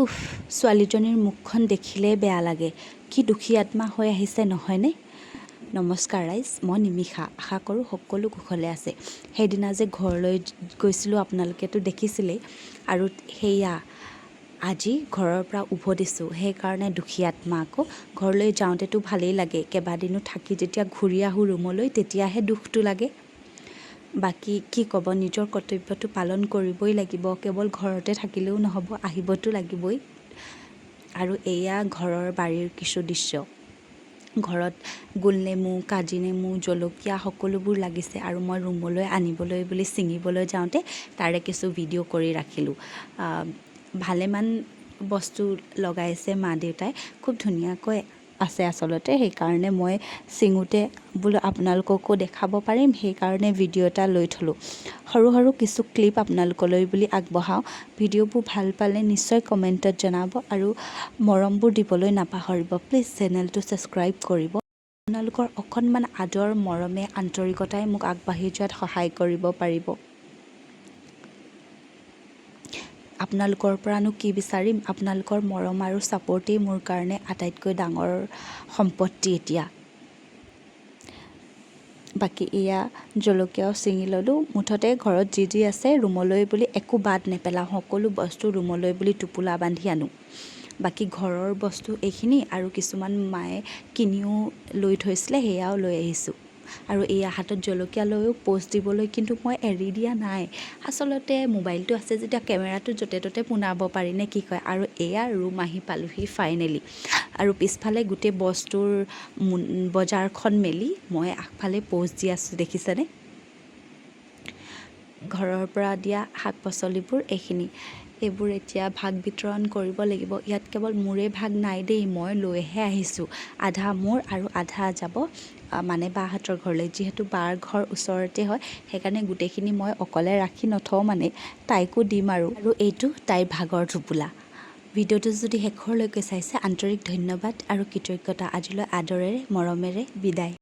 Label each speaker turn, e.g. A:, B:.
A: উফ, ছোৱালীজনীৰ মুখখন দেখিলেই বেয়া লাগে। কি দুখী আত্মা হৈ আহিছে নহয়নে? নমস্কাৰ ৰাইজ, মই নিমিষা। আশা কৰোঁ সকলো কুশলে আছে। সেইদিনা যে ঘৰলৈ গৈছিলোঁ আপোনালোকেতো দেখিছিলেই, আৰু সেয়া আজি ঘৰৰ পৰা উভতিছোঁ, সেইকাৰণে দুখী আত্মা। আকৌ ঘৰলৈ যাওঁতেতো ভালেই লাগে, কেইবাদিনো থাকি যেতিয়া ঘূৰি আহোঁ ৰুমলৈ তেতিয়াহে দুখটো লাগে। বাকী কি ক'ব, নিজৰ কৰ্তব্যটো পালন কৰিবই লাগিব। কেৱল ঘৰতে থাকিলেও নহ'ব, আহিবতো লাগিবই। আৰু এয়া ঘৰৰ বাৰীৰ কিছু দৃশ্য। ঘৰত গোলনেমু, কাজি নেমু, জলকীয়া সকলোবোৰ লাগিছে, আৰু মই ৰুমলৈ আনিবলৈ বুলি ছিঙিবলৈ যাওঁতে তাৰে কিছু ভিডিঅ' কৰি ৰাখিলোঁ। ভালেমান বস্তু লগাইছে মা দেউতাই, খুব ধুনীয়াকৈ আছে আচলতে। সেইকাৰণে মই ছিঙোতে বোলো আপোনালোককো দেখাব পাৰিম, সেইকাৰণে ভিডিঅ' এটা লৈ থলোঁ। সৰু সৰু কিছু ক্লিপ আপোনালোকলৈ বুলি আগবঢ়াওঁ। ভিডিঅ'বোৰ ভাল পালে নিশ্চয় কমেণ্টত জনাব, আৰু মৰমবোৰ দিবলৈ নাপাহৰিব। প্লিজ চেনেলটো ছাবস্ক্ৰাইব কৰিব। আপোনালোকৰ অকণমান আদৰ, মৰমে, আন্তৰিকতাই মোক আগবাঢ়ি যোৱাত সহায় কৰিব পাৰিব। আপোনালোকৰ পৰানো কি বিচাৰিম? আপোনালোকৰ মৰম আৰু ছাপৰ্টেই মোৰ কাৰণে আটাইতকৈ ডাঙৰ সম্পত্তি এতিয়া। বাকী এয়া জলকীয়াও ছিঙি ল'লোঁ। মুঠতে ঘৰত যি যি আছে ৰুমলৈ বুলি একো বাদ নেপেলাওঁ, সকলো বস্তু ৰুমলৈ বুলি টোপোলা বান্ধি আনোঁ। বাকী ঘৰৰ বস্তু এইখিনি, আৰু কিছুমান মায়ে কিনিও লৈ থৈছিলে, সেয়াও লৈ আহিছোঁ। আৰু এয়া হাতত জলকীয়া লৈও প'ষ্ট দিবলৈ কিন্তু মই এৰি দিয়া নাই। আচলতে মোবাইলটো আছে যেতিয়া কেমেৰাটো য'তে ত'তে পোনাব পাৰি নে কি কয়। আৰু এয়া ৰুম আহি পালোহি ফাইনেলি, আৰু পিছফালে গোটেই বস্তুৰ বজাৰখন মেলি মই আগফালে প'ষ্ট দি আছোঁ, দেখিছেনে? ঘৰৰ পৰা দিয়া শাক পাচলিবোৰ এইখিনি। এইবোৰ এতিয়া ভাগ বিতৰণ কৰিব লাগিব। ইয়াত কেৱল মোৰে ভাগ নাই দেই, মই লৈহে আহিছোঁ। আধা মোৰ আৰু আধা যাব মানে বাহঁতৰ ঘৰলৈ। যিহেতু বাৰ ঘৰ ওচৰতে হয়, সেইকাৰণে গোটেইখিনি মই অকলে ৰাখি নথওঁ, মানে তাইকো দিম। আৰু এইটো তাইৰ ভাগৰ টোপোলা। ভিডিঅ'টো যদি শেষৰলৈকে চাইছে আন্তৰিক ধন্যবাদ আৰু কৃতজ্ঞতা। আজিলৈ আদৰেৰে, মৰমেৰে বিদায়।